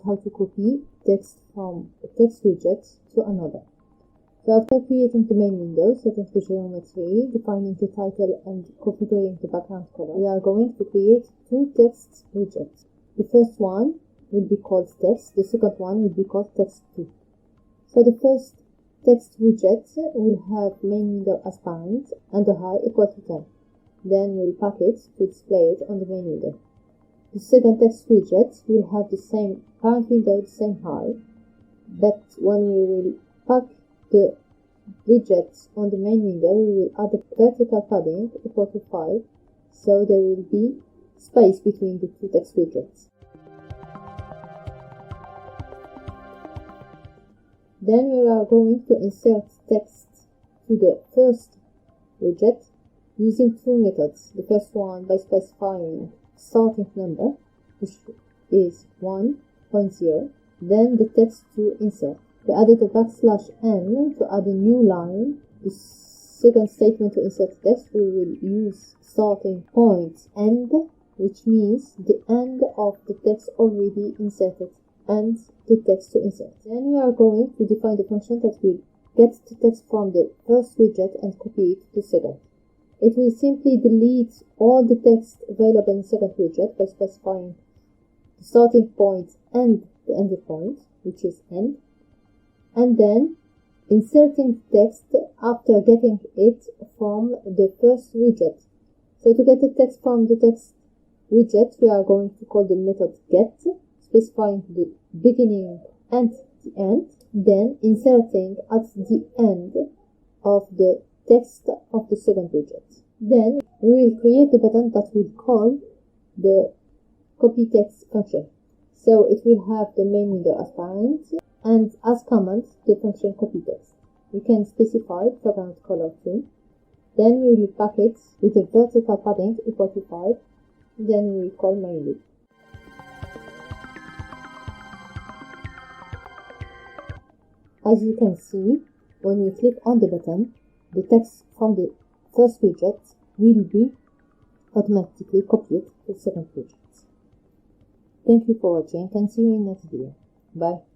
how to copy text from a text widget to another. So after creating the main window, setting the geometry, defining the title and configuring the background color, we are going to create two text widgets. The first one will be called text, the second one will be called text2. So the first text widget will have main window as parent and the height equal to 10. Then we'll pack it to display it on the main window. The second text widget will have the same parent window, the same height, but when we will pack the widgets on the main window, we will add a vertical padding equal to 5, so there will be space between the two text widgets. Then we are going to insert text to the first widget using two methods. The first one by specifying starting number, which is 1.0, then the text to insert. We added a \n to add a new line. The second statement to insert text, we will use starting point end, which means the end of the text already inserted, and the text to insert. Then we are going to define the function that will get the text from the first widget and copy it to the second. It will simply delete all the text available in the second widget by specifying the starting point and the ending point, which is end, and then inserting text after getting it from the first widget. So to get the text from the text widget, we are going to call the method get, specifying the beginning and the end, then inserting at the end of the text of the second widget. Then we will create the button that will call the copy text function. So it will have the main window as parent and as command the function copy text. We can specify background color too. Then we will pack it with a vertical padding equal to 5. Then we will call main loop. As you can see, when we click on the button, the text from the first widget will be automatically copied to the second widget. Thank you for watching and see you in the next video. Bye.